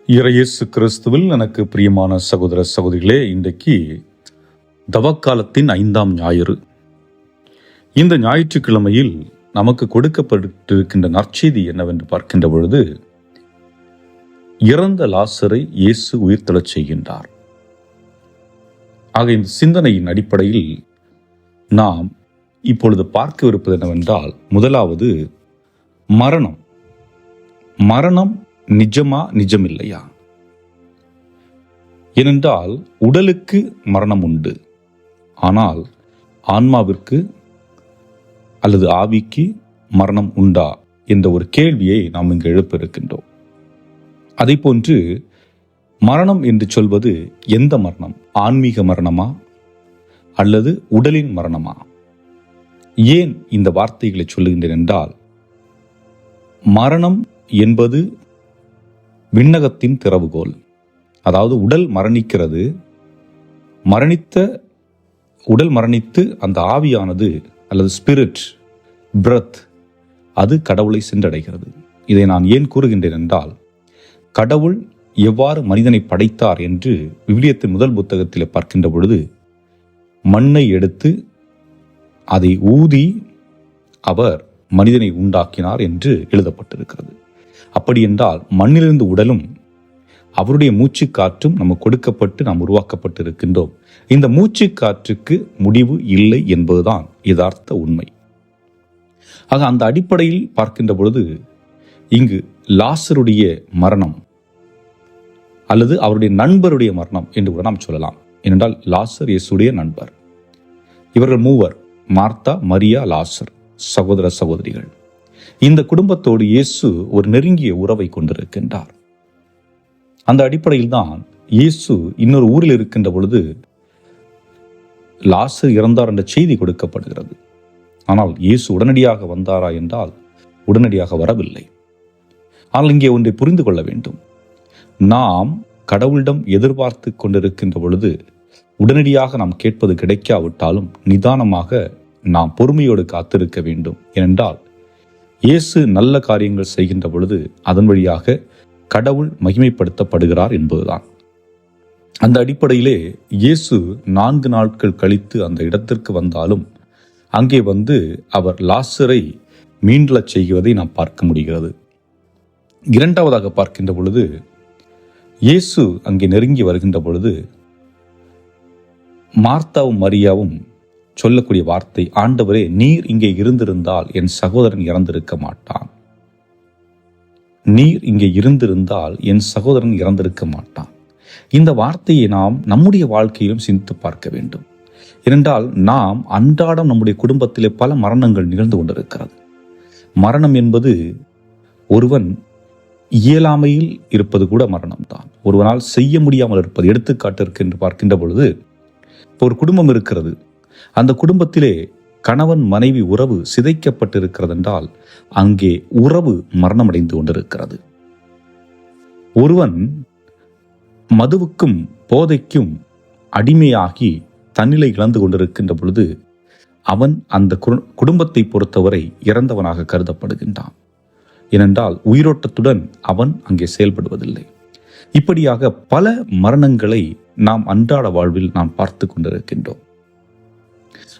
இயேசு கிறிஸ்துவில் எனக்கு பிரியமான சகோதர சகோதரிகளே, இன்றைக்கு தவக்காலத்தின் 5ஆம் ஞாயிறு. இந்த ஞாயிற்றுக்கிழமையில் நமக்கு கொடுக்கப்பட்டிருக்கின்ற நற்செய்தி என்னவென்று பார்க்கின்ற பொழுது, இறந்த லாசரை இயேசு உயிர்த்தெழச் செய்கின்றார். ஆக இந்த சிந்தனையின் அடிப்படையில் நாம் இப்பொழுது பார்க்கவிருப்பது என்னவென்றால், முதலாவது மரணம். மரணம் நிஜமா நிஜமில்லையா? ஏனென்றால் உடலுக்கு மரணம் உண்டு, ஆனால் ஆன்மாவிற்கு அல்லது ஆவிக்கு மரணம் உண்டா என்ற ஒரு கேள்வியை நாம் இங்கு எழுப்ப இருக்கின்றோம். அதை போன்று மரணம் என்று சொல்வது எந்த மரணம்? ஆன்மீக மரணமா அல்லது உடலின் மரணமா? ஏன் இந்த வார்த்தைகளை சொல்லுகின்றேன் என்றால், மரணம் என்பது விண்ணகத்தின் திறவுகோல். அதாவது உடல் மரணிக்கிறது, உடல் மரணித்து அந்த ஆவியானது அல்லது ஸ்பிரிட் பிரத் அது கடவுளை சென்றடைகிறது. இதை நான் ஏன் கூறுகின்றேன் என்றால், கடவுள் எவ்வாறு மனிதனை படைத்தார் என்று விவிலியத்தின் முதல் புத்தகத்தில் பார்க்கின்ற பொழுது, மண்ணை எடுத்து அதை ஊதி அவர் மனிதனை உண்டாக்கினார் என்று எழுதப்பட்டிருக்கிறது. அப்படி என்றால் மண்ணிலிருந்து உடலும் அவருடைய மூச்சு காற்றும் நமக்கு கொடுக்கப்பட்டு நாம் உருவாக்கப்பட்டு இருக்கின்றோம். இந்த மூச்சு காற்றுக்கு முடிவு இல்லை என்பதுதான் யதார்த்த உண்மை. ஆக அந்த அடிப்படையில் பார்க்கின்ற பொழுது, இங்கு லாசருடைய மரணம் அல்லது அவருடைய நண்பருடைய மரணம் என்று கூட நாம் சொல்லலாம். ஏனென்றால் லாசர் இயேசுடைய நண்பர். இவர்கள் மூவர், மார்த்தா, மரியா, லாசர், சகோதர சகோதரிகள். இந்த குடும்பத்தோடு இயேசு ஒரு நெருங்கிய உறவை கொண்டிருக்கின்றார். அந்த அடிப்படையில் தான் இயேசு இன்னொரு ஊரில் இருக்கின்ற பொழுது லாசர் இறந்தார் என்ற செய்தி கொடுக்கப்படுகிறது. ஆனால் இயேசு உடனடியாக வந்தாரா என்றால் உடனடியாக வரவில்லை. ஆனால் இங்கே ஒன்றை புரிந்து கொள்ள வேண்டும். நாம் கடவுளிடம் எதிர்பார்த்து கொண்டிருக்கின்ற பொழுது உடனடியாக நாம் கேட்பது கிடைக்காவிட்டாலும் நிதானமாக நாம் பொறுமையோடு காத்திருக்க வேண்டும். ஏனென்றால் இயேசு நல்ல காரியங்கள் செய்கின்ற பொழுது அதன் வழியாக கடவுள் மகிமைப்படுத்தப்படுகிறார் என்பதுதான். அந்த அடிப்படையிலே இயேசு 4 நாட்கள் கழித்து அந்த இடத்திற்கு வந்தாலும் அங்கே வந்து அவர் லாசரை மீண்டெழச் செய்வதை நாம் பார்க்க முடிகிறது. இரண்டாவதாக பார்க்கின்ற பொழுது, இயேசு அங்கே நெருங்கி வருகின்ற பொழுது மார்த்தாவும் மரியாவும் சொல்லக்கூடிய வார்த்தை, ஆண்டவரே, நீர் இங்கே இருந்திருந்தால் என் சகோதரன் இறந்திருக்க மாட்டான். நீர் இங்கே இருந்திருந்தால் என் சகோதரன் இறந்திருக்க மாட்டான். இந்த வார்த்தையை நாம் நம்முடைய வாழ்க்கையிலும் சிந்தித்து பார்க்க வேண்டும். ஏனென்றால் நாம் அன்றாடம் நம்முடைய குடும்பத்திலே பல மரணங்கள் நிகழ்ந்து கொண்டிருக்கிறது. மரணம் என்பது ஒருவன் இயலாமையில் இருப்பது கூட மரணம்தான். ஒருவனால் செய்ய முடியாமல் இருப்பது. எடுத்துக்காட்டிற்கு என்று பார்க்கின்ற பொழுது, ஒரு குடும்பம் இருக்கிறது. அந்த குடும்பத்திலே கணவன் மனைவி உறவு சிதைக்கப்பட்டிருக்கிறது என்றால் அங்கே உறவு மரணமடைந்து கொண்டிருக்கிறது. ஒருவன் மதுவுக்கும் போதைக்கும் அடிமையாகி தன்னிலை இழந்து கொண்டிருக்கின்ற பொழுது அவன் அந்த குடும்பத்தை பொறுத்தவரை இறந்தவனாக கருதப்படுகின்றான். ஏனென்றால் உயிரோட்டத்துடன் அவன் அங்கே செயல்படுவதில்லை. இப்படியாக பல மரணங்களை நாம் அன்றாட வாழ்வில் நாம் பார்த்து கொண்டிருக்கின்றோம்.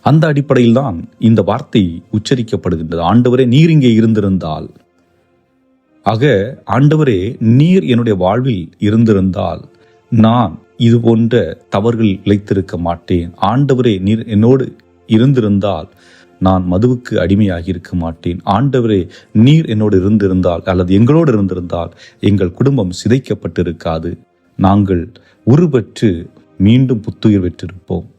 அந்த அடிப்படையில் தான் இந்த வார்த்தை உச்சரிக்கப்படுகின்றது. ஆண்டவரே, நீர் இங்கே இருந்திருந்தால், ஆக ஆண்டவரே, நீர் என்னுடைய வாழ்வில் இருந்திருந்தால் நான் இது போன்ற தவறுகள் இழைத்திருக்க மாட்டேன். ஆண்டவரே, நீர் என்னோடு இருந்திருந்தால் நான் மதுவுக்கு அடிமையாகி இருக்க மாட்டேன். ஆண்டவரே, நீர் என்னோடு இருந்திருந்தால் அல்லது எங்களோடு இருந்திருந்தால் எங்கள் குடும்பம் சிதைக்கப்பட்டிருக்காது. நாங்கள் உருவற்று மீண்டும் புத்துயிர் பெற்றிருப்போம்.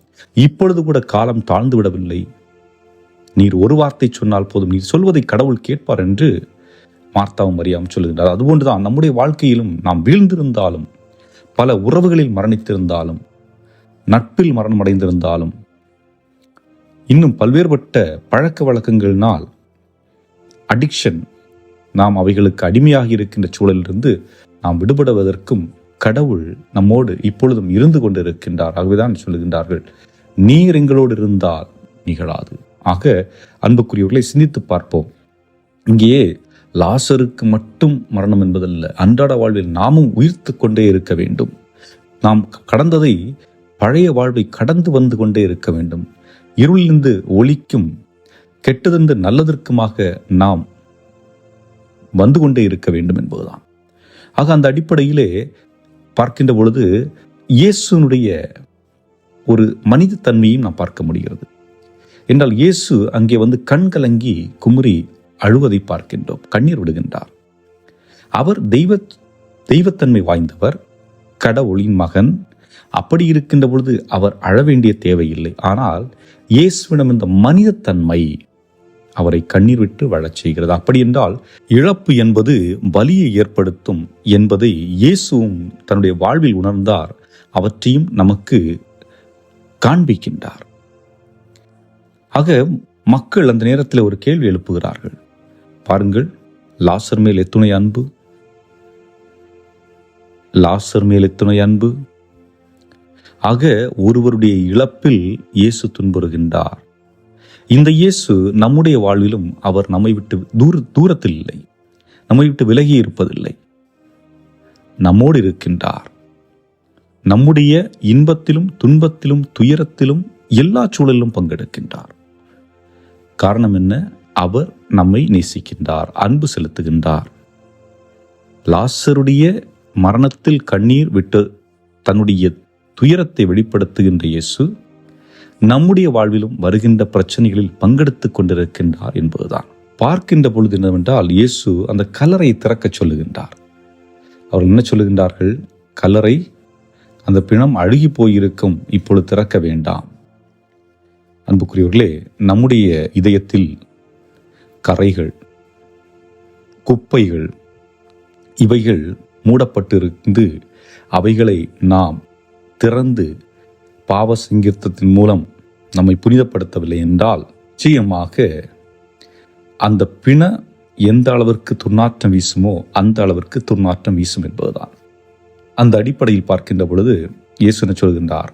இப்பொழுது கூட காலம் தாழ்ந்து விடவில்லை. நீர் ஒரு வார்த்தை சொன்னால் போதும், நீர் சொல்வதை கடவுள் கேட்பார் என்று மார்த்தாவும் மரியாவும் சொல்லுகின்றார். அதுபோன்றுதான் நம்முடைய வாழ்க்கையிலும் நாம் வீழ்ந்திருந்தாலும், பல உறவுகளில் மரணித்திருந்தாலும், நட்பில் மரணம் அடைந்திருந்தாலும், இன்னும் பல்வேறுபட்ட பழக்க வழக்கங்களினால் அடிக்ஷன், நாம் அவைகளுக்கு அடிமையாகி இருக்கின்ற சூழலிலிருந்து நாம் விடுபடுவதற்கும் கடவுள் நம்மோடு இப்பொழுதும் இருந்து கொண்டிருக்கின்றார். ஆகவேதான் சொல்லுகின்றார்கள், நீர் எங்களோடு இருந்தால் நிகழாது. ஆக அன்புக்குரியவர்களை சிந்தித்து பார்ப்போம். இங்கேயே லாசருக்கு மட்டும் மரணம் என்பதல்ல, அன்றாட வாழ்வில் நாமும் உயிர்த்து கொண்டே இருக்க வேண்டும். நாம் கடந்ததை, பழைய வாழ்வை கடந்து வந்து கொண்டே இருக்க வேண்டும். இருளிலிருந்து ஒளிக்கும், கெட்டதிருந்து நல்லதற்குமாக நாம் வந்து கொண்டே இருக்க வேண்டும் என்பதுதான். ஆக அந்த அடிப்படையிலே பார்க்கின்ற பொழுது இயேசுனுடைய ஒரு மனித தன்மையும் நாம் பார்க்க முடிகிறது. என்றால் இயேசு அங்கே வந்து கண்கலங்கி குமுறி அழுவதை பார்க்கின்றோம், கண்ணீர் விடுகின்றார். அவர் தெய்வத்தன்மை வாய்ந்தவர், கடவுளின் மகன். அப்படி இருக்கின்ற பொழுது அவர் அழ வேண்டிய தேவையில்லை. ஆனால் இயேசுவிடம் இந்த மனிதத்தன்மை அவரை கண்ணீர் விட்டு வாழச் செய்கிறது. அப்படி என்றால் இழப்பு என்பது வலியை ஏற்படுத்தும் என்பதை இயேசுவும் தன்னுடைய வாழ்வில் உணர்ந்தார். அவற்றையும் நமக்கு காண்பிக்கின்றார். ஆக மக்கள் அந்த நேரத்தில் ஒரு கேள்வி எழுப்புகிறார்கள். பாருங்கள், லாசர் மேல் எத்துணை அன்பு, லாசர் மேல் எத்துணை அன்பு. ஆக ஒருவருடைய இழப்பில் இயேசு துன்புறுகின்றார். இந்த இயேசு நம்முடைய வாழ்விலும் அவர் நம்மை விட்டு தூரத்தில் இல்லை, நம்மை விட்டு விலகி இருப்பதில்லை, நம்மோடு இருக்கின்றார். நம்முடைய இன்பத்திலும் துன்பத்திலும் துயரத்திலும் எல்லா சூழலிலும் பங்கெடுக்கின்றார். காரணம் என்ன? அவர் நம்மை நேசிக்கின்றார், அன்பு செலுத்துகின்றார். லாசருடைய மரணத்தில் கண்ணீர் விட்டு தன்னுடைய துயரத்தை வெளிப்படுத்துகின்ற இயேசு நம்முடைய வாழ்விலும் வருகின்ற பிரச்சனைகளில் பங்கெடுத்துக் கொண்டிருக்கின்றார் என்பதுதான். பார்க்கின்ற பொழுது என்னவென்றால், இயேசு அந்த கல்லறை திறக்க சொல்லுகின்றார். அவர் என்ன சொல்லுகின்றார்கள்? கல்லறை, அந்த பிணம் அழுகி போயிருக்கும், இப்பொழுது திறக்க வேண்டாம். அன்புக்குரியவர்களே, நம்முடைய இதயத்தில் கரைகள், குப்பைகள், இவைகள் மூடப்பட்டிருந்து அவைகளை நாம் திறந்து பாவ சங்கீர்த்தத்தின் மூலம் நம்மை புனிதப்படுத்தவில்லை என்றால் நிச்சயமாக அந்த பிண எந்த அளவிற்கு துர்நாற்றம் வீசுமோ அந்த அளவிற்கு துர்நாற்றம் வீசும் என்பதுதான். அந்த அடிப்படையில் பார்க்கின்ற பொழுது இயேசு என்ன சொல்கின்றார்?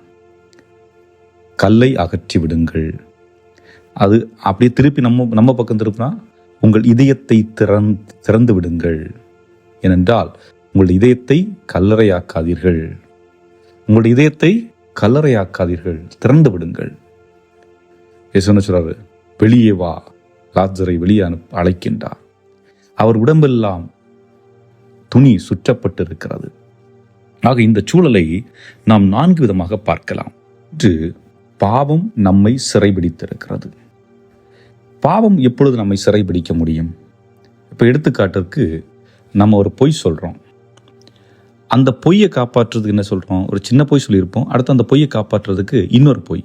கல்லை அகற்றி விடுங்கள். அது அப்படியே திருப்பி நம்ம பக்கம் திருப்பினா, உங்கள் இதயத்தை திறந்து விடுங்கள். ஏனென்றால் உங்கள் இதயத்தை கல்லறையாக்காதீர்கள், உங்களுடைய இதயத்தை கல்லறையாக்காதீர்கள், திறந்து விடுங்கள். இயேசு என்ன சொல்றாரு? வெளியே வா, லாசரை வெளியே அழைக்கின்றார். அவர் உடம்பெல்லாம் துணி சுற்றப்பட்டு இருக்கிறது. ஆக இந்த சூழலை நாம் 4 விதமாக பார்க்கலாம். இன்று பாவம் நம்மை சிறைபிடித்திருக்கிறது. பாவம் எப்பொழுது நம்மை சிறைபிடிக்க முடியும்? இப்போ எடுத்துக்காட்டிற்கு, நம்ம ஒரு பொய் சொல்கிறோம். அந்த பொய்யை காப்பாற்றுறதுக்கு என்ன சொல்கிறோம்? ஒரு சின்ன பொய் சொல்லியிருப்போம், அடுத்து அந்த பொய்யை காப்பாற்றுறதுக்கு இன்னொரு பொய்.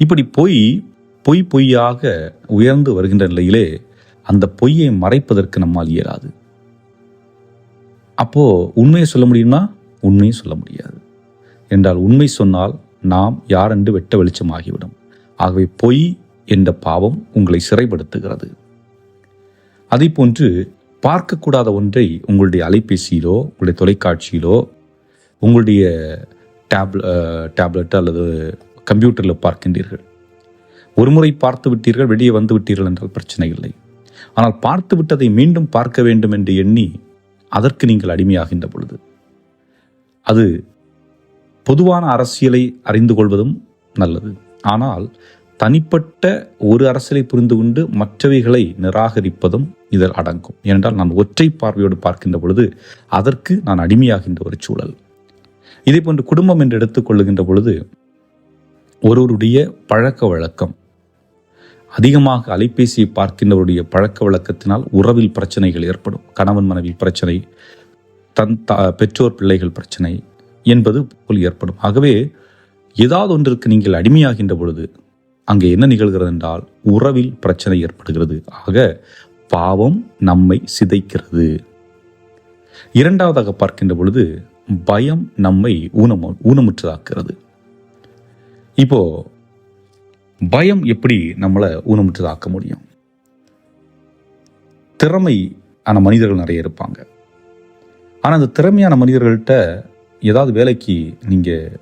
இப்படி பொய்யாக உயர்ந்து வருகின்ற நிலையிலே அந்த பொய்யை மறைப்பதற்கு நம்மால் இயலாது. அப்போ உண்மையை சொல்ல முடியுமா? உண்மையை சொல்ல முடியாது. என்றால் உண்மை சொன்னால் நாம் யார் என்று வெட்ட வெளிச்சமாகிவிடும். ஆகவே பொய் என்ற பாவம் உங்களை சிறைப்படுத்துகிறது. அதே போன்று பார்க்கக்கூடாத ஒன்றை உங்களுடைய அலைபேசியிலோ, உங்களுடைய தொலைக்காட்சியிலோ, உங்களுடைய டேப்லெட் அல்லது கம்ப்யூட்டரில் பார்க்கின்றீர்கள். ஒரு முறை பார்த்து விட்டீர்கள், வெளியே வந்து விட்டீர்கள் என்றால் பிரச்சனை இல்லை. ஆனால் பார்த்து விட்டதை மீண்டும் பார்க்க வேண்டும் என்று எண்ணி அதற்கு நீங்கள் அடிமையாகின்ற பொழுது, அது பொதுவான அரசியலை அறிந்து கொள்வதும் நல்லது. ஆனால் தனிப்பட்ட ஒரு அரசியலை புரிந்து கொண்டு மற்றவைகளை நிராகரிப்பதும் இதில் அடங்கும். ஏனென்றால் நான் ஒற்றை பார்வையோடு பார்க்கின்ற பொழுது அதற்கு நான் அடிமையாகின்ற ஒரு சூழல். இதே போன்று குடும்பம் என்று எடுத்துக்கொள்ளுகின்ற பொழுது ஒருவருடைய பழக்க வழக்கம், அதிகமாக அலைபேசியை பார்க்கின்றவருடைய பழக்க வழக்கத்தினால் உறவில் பிரச்சனைகள் ஏற்படும். கணவன் மனைவி பிரச்சனை, பெற்றோர் பிள்ளைகள் பிரச்சனை என்பது போல் ஏற்படும். ஆகவே ஏதாவது ஒன்றிற்கு நீங்கள் அடிமையாகின்ற பொழுது அங்கே என்ன நிகழ்கிறது என்றால் உறவில் பிரச்சனை ஏற்படுகிறது. ஆக பாவம் நம்மை சிதைக்கிறது. இரண்டாவதாக பார்க்கின்ற பொழுது பயம் நம்மை ஊனமுற்றதாக்குறது. இப்போ பயம் எப்படி நம்மளை ஊனமுற்றதாக்க முடியும்? திறமையான மனிதர்கள் நிறைய இருப்பாங்க. ஆனால் அந்த திறமையான மனிதர்கள்ட்ட ஏதாவது வேலைக்கு நீங்கள்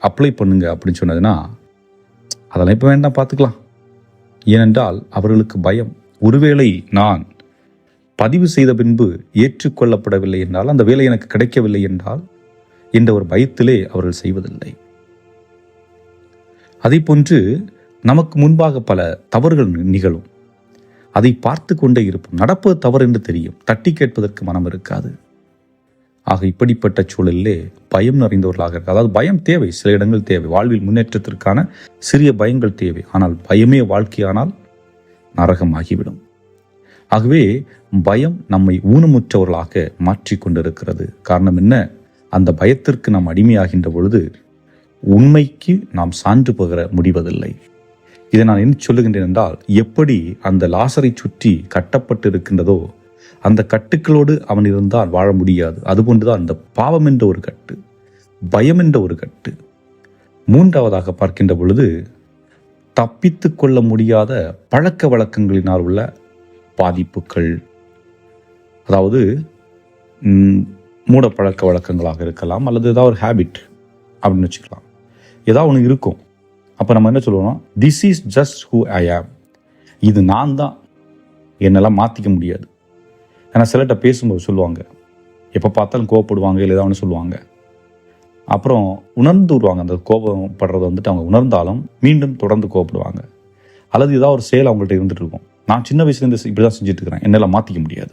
அப்ளை பண்ணுங்க அப்படின்னு சொன்னதுன்னா, அதெல்லாம் இப்போ வேண்டாம், பார்த்துக்கலாம். ஏனென்றால் அவர்களுக்கு பயம். ஒருவேளை நான் பதிவு செய்த பின்பு ஏற்றுக்கொள்ளப்படவில்லை என்றால், அந்த வேலை எனக்கு கிடைக்கவில்லை என்றால் என்ற ஒரு பயத்திலே அவர்கள் செய்வதில்லை. அதை போன்று நமக்கு முன்பாக பல தவறுகள் நிகழும். அதை பார்த்து கொண்டே இருப்போம். நடப்பது தவறு என்று தெரியும், தட்டி கேட்பதற்கு மனம் இருக்காது. ஆக இப்படிப்பட்ட சூழலிலே பயம் நிறைந்தவர்களாக இருக்கு. அதாவது பயம் தேவை, சில இடங்கள் தேவை, வாழ்வில் முன்னேற்றத்திற்கான சிறிய பயங்கள் தேவை. ஆனால் பயமே வாழ்க்கையானால் நரகமாகிவிடும். ஆகவே பயம் நம்மை ஊனமுற்றவர்களாக மாற்றிக்கொண்டிருக்கிறது. காரணம் என்ன? அந்த பயத்திற்கு நாம் அடிமையாகின்ற பொழுது உண்மைக்கு நாம் சான்று பகர முடிவதில்லை. இதை நான் என்ன சொல்லுகின்றேன் என்றால், எப்படி அந்த லாசரை சுற்றி கட்டப்பட்டு இருக்கின்றதோ அந்த கட்டுக்களோடு அவன் இருந்தால் வாழ முடியாது. அதுபோன்றுதான் அந்த பாவம் என்ற ஒரு கட்டு, பயம் என்ற ஒரு கட்டு. மூன்றாவதாக பார்க்கின்ற பொழுது, தப்பித்து கொள்ள முடியாத பழக்க வழக்கங்களினால் உள்ள பாதிப்புகள். அதாவது மூட பழக்க வழக்கங்களாக இருக்கலாம், அல்லது ஏதாவது ஒரு ஹேபிட் அப்படின்னு வச்சுக்கலாம். ஏதாவது ஒன்று இருக்கும். அப்போ நம்ம என்ன சொல்லுவோம்? This is just who I ஆம். இது நான் தான், என்னெல்லாம் மாற்றிக்க முடியாது. ஏன்னா சிலர்கிட்ட பேசும்போது சொல்லுவாங்க, எப்போ பார்த்தாலும் கோவப்படுவாங்க, இல்லை ஏதாவது ஒன்று சொல்லுவாங்க. அப்புறம் உணர்ந்து விடுவாங்க. அந்த கோபப்படுறதை வந்துட்டு அவங்க உணர்ந்தாலும் மீண்டும் தொடர்ந்து கோவப்படுவாங்க. அல்லது ஏதாவது ஒரு செயல் அவங்கள்ட்ட இருந்துட்டு இருக்கும். நான் சின்ன வயசுலேருந்து இப்படி தான் செஞ்சுட்டு இருக்கிறேன், என்னெல்லாம் மாற்றிக்க முடியாது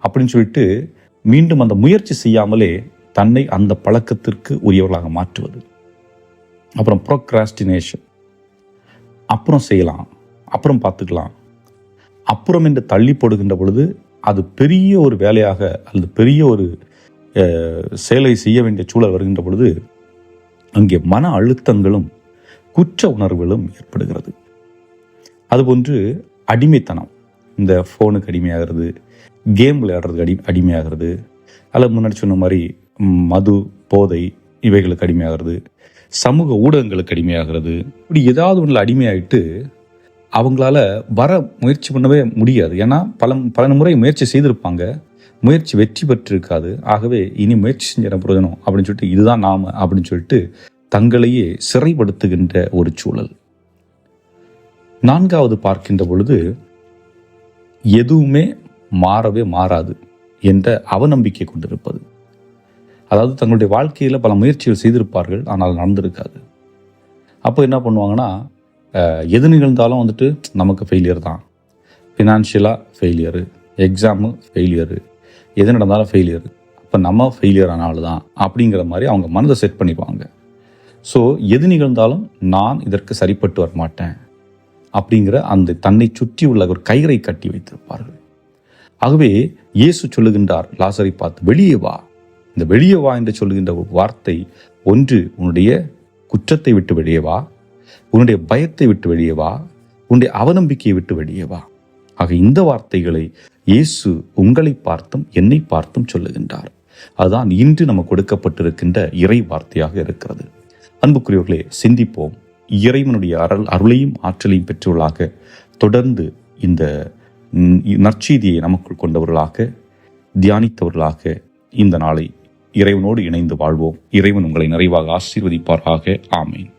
அப்படின்னு சொல்லிட்டு மீண்டும் அந்த முயற்சி செய்யாமலே தன்னை அந்த பழக்கத்திற்கு உரியவர்களாக மாற்றுவது. அப்புறம் ப்ரோக்ராஸ்டினேஷன், அப்புறம் செய்யலாம், அப்புறம் பார்த்துக்கலாம், அப்புறம் என்று தள்ளி போடுகின்ற பொழுது அது பெரிய ஒரு வேலையாக அல்லது பெரிய ஒரு செயலை செய்ய வேண்டிய சூழல் வருகின்ற பொழுது அங்கே மன அழுத்தங்களும் குற்ற உணர்வுகளும் ஏற்படுகிறது. அதுபோன்று அடிமைத்தனம், இந்த ஃபோனுக்கு அடிமையாகிறது, கேம் விளையாடுறதுக்கு அடிமையாகிறது, அல்லது முன்னாடி சொன்ன மாதிரி மது, போதை இவைகளுக்கு அடிமையாகிறது, சமூக ஊடகங்களுக்கு அடிமையாகிறது. இப்படி ஏதாவது ஒன்றில் அடிமையாயிட்டு அவங்களால வர முயற்சி பண்ணவே முடியாது. ஏன்னா பல முறை முயற்சி செய்திருப்பாங்க, முயற்சி வெற்றி பெற்றிருக்காது. ஆகவே இனி முயற்சி செஞ்ச பிரயோஜனம் அப்படின்னு சொல்லிட்டு இதுதான் நாம அப்படின்னு சொல்லிட்டு தங்களையே சிறைப்படுத்துகின்ற ஒரு சூழல். நான்காவது பார்க்கின்ற பொழுது, எதுவுமே மாறவே மாறாது என்ற அவநம்பிக்கை கொண்டிருப்பது. அதாவது தங்களுடைய வாழ்க்கையில் பல முயற்சிகள் செய்திருப்பார்கள், ஆனால் நடந்திருக்காது. அப்போ என்ன பண்ணுவாங்கன்னா, எது நிகழ்ந்தாலும் வந்துட்டு நமக்கு ஃபெயிலியர் தான், ஃபினான்ஷியலாக ஃபெயிலியரு, எக்ஸாமு ஃபெயிலியரு, எது நடந்தாலும் ஃபெயிலியரு, அப்போ நம்ம ஃபெயிலியர் ஆனாலும் தான் அப்படிங்கிற மாதிரி அவங்க மனதை செட் பண்ணிடுவாங்க. ஸோ எது நிகழ்ந்தாலும் நான் இதற்கு சரிப்பட்டு வரமாட்டேன் அப்படிங்கிற அந்த தன்னை சுற்றி உள்ள ஒரு கயிறை கட்டி வைத்திருப்பார்கள். ஆகவே இயேசு சொல்லுகின்றார் லாசரை பார்த்து, வெளியே வா. இந்த வெளியே வா என்று சொல்லுகின்ற வார்த்தை, ஒன்று உன்னுடைய குற்றத்தை விட்டு வெளியே வா, உன்னுடைய பயத்தை விட்டு வெளியே வா, உன்னுடைய அவநம்பிக்கையை விட்டு வெளியே வா. ஆக இந்த வார்த்தைகளை இயேசு உங்களை பார்த்தும் என்னை பார்த்தும் சொல்லுகின்றார். அதுதான் இன்று நம்ம கொடுக்கப்பட்டிருக்கின்ற இறை வார்த்தையாக இருக்கிறது. அன்புக்குரியவர்களே, சிந்திப்போம். இறைவனுடைய அருளையும் ஆற்றலையும் பெற்றவர்களாக தொடர்ந்து இந்த நற்செய்தியை நமக்குள் கொண்டவர்களாக, தியானித்தவர்களாக இந்த நாளை இறைவனோடு இணைந்து வாழ்வோம். இறைவன் உங்களை நிறைவாக ஆசீர்வதிப்பாராக. ஆமீன்.